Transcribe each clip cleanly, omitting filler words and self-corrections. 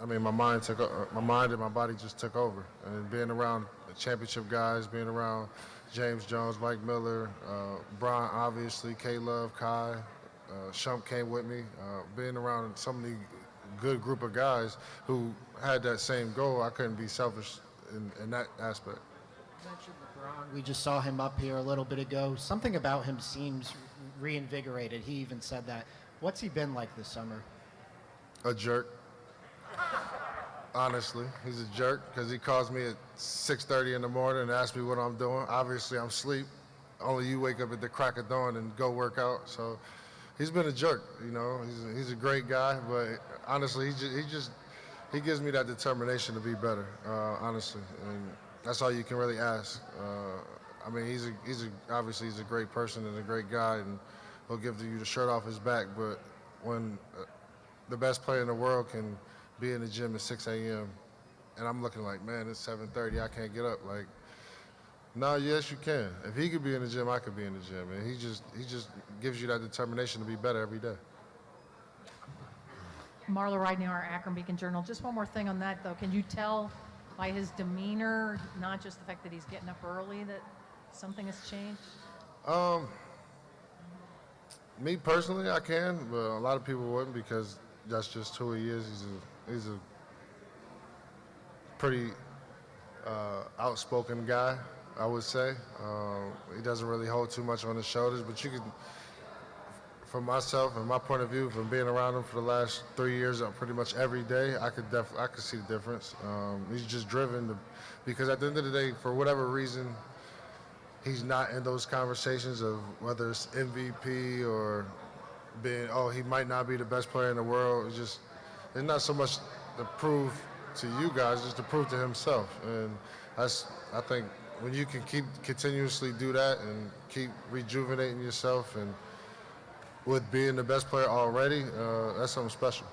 I mean, my mind and my body just took over. And being around the championship guys, being around James Jones, Mike Miller, Brian, obviously, K Love, Kai, Shump came with me. Being around so many good group of guys who had that same goal, I couldn't be selfish in that aspect. You mentioned LeBron. We just saw him up here a little bit ago. Something about him seems reinvigorated. He even said that. What's he been like this summer? A jerk. Honestly, he's a jerk because he calls me at 6:30 in the morning and asks me what I'm doing. Obviously, I'm asleep. Only you wake up at the crack of dawn and go work out. So he's been a jerk. You know, he's a great guy, but honestly, he gives me that determination to be better. Honestly, and that's all you can really ask. I mean, obviously he's a great person and a great guy, and he'll give you the shirt off his back. But when the best player in the world can be in the gym at 6 a.m. and I'm looking like, man, it's 7:30, I can't get up. Like, no, yes, you can. If he could be in the gym, I could be in the gym. And he just gives you that determination to be better every day. Marla Ridenour, Akron Beacon Journal. Just one more thing on that, though. Can you tell by his demeanor, not just the fact that he's getting up early, that something has changed? Me personally, I can, but a lot of people wouldn't because that's just who he is. He's a pretty outspoken guy, I would say. He doesn't really hold too much on his shoulders, but you can, from myself and my point of view, from being around him for the last 3 years, pretty much every day, I could see the difference. He's just driven because at the end of the day, for whatever reason, he's not in those conversations of whether it's MVP or being, he might not be the best player in the world. It's not so much to prove to you guys, just to prove to himself. And I think when you can continuously do that and keep rejuvenating yourself and with being the best player already, that's something special.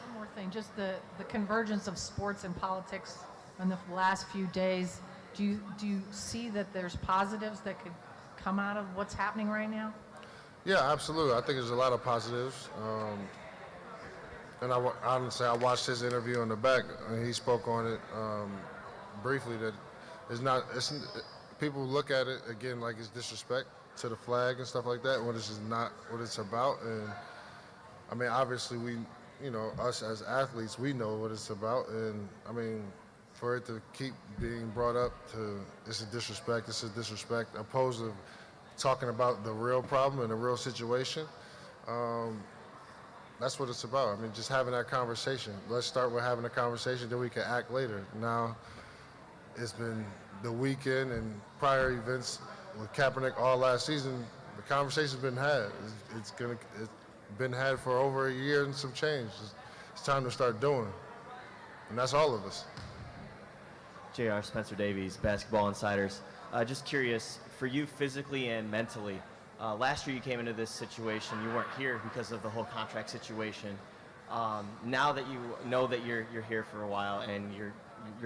One more thing, just the convergence of sports and politics in the last few days. Do you see that there's positives that could come out of what's happening right now? Yeah, absolutely. I think there's a lot of positives. And honestly, I watched his interview in the back, and he spoke on it briefly. That people look at it again like it's disrespect to the flag and stuff like that, when it's just not what it's about. And I mean, obviously, us as athletes, we know what it's about. And I mean, for it to keep being brought up to this is disrespect, opposed to talking about the real problem and the real situation. That's what it's about. I mean, just having that conversation. Let's start with having a conversation, then we can act later. Now, it's been the weekend and prior events with Kaepernick all last season. The conversation's been had. It's been had for over a year and some change. It's time to start doing it. And that's all of us. JR, Spencer Davies, Basketball Insiders. Just curious, for you physically and mentally, last year you came into this situation, you weren't here because of the whole contract situation. Now that you know that you're here for a while and you're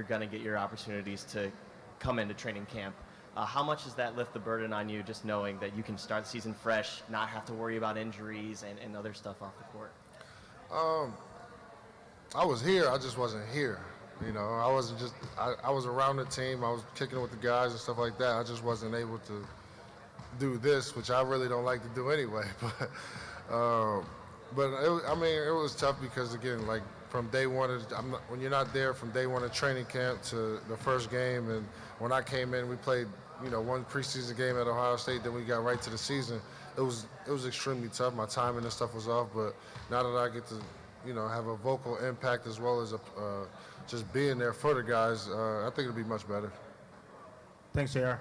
going to get your opportunities to come into training camp, how much does that lift the burden on you, just knowing that you can start the season fresh, not have to worry about injuries and other stuff off the court? I was here, I just wasn't here. You know, I was around the team, I was kicking it with the guys and stuff like that. I just wasn't able to do this, which I really don't like to do anyway. But it was tough because, again, like from day one, when you're not there from day one of training camp to the first game, and when I came in, we played, one preseason game at Ohio State, then we got right to the season. It was extremely tough. My timing and stuff was off, but now that I get to, have a vocal impact as well as just being there for the guys, I think it'll be much better. Thanks, JR.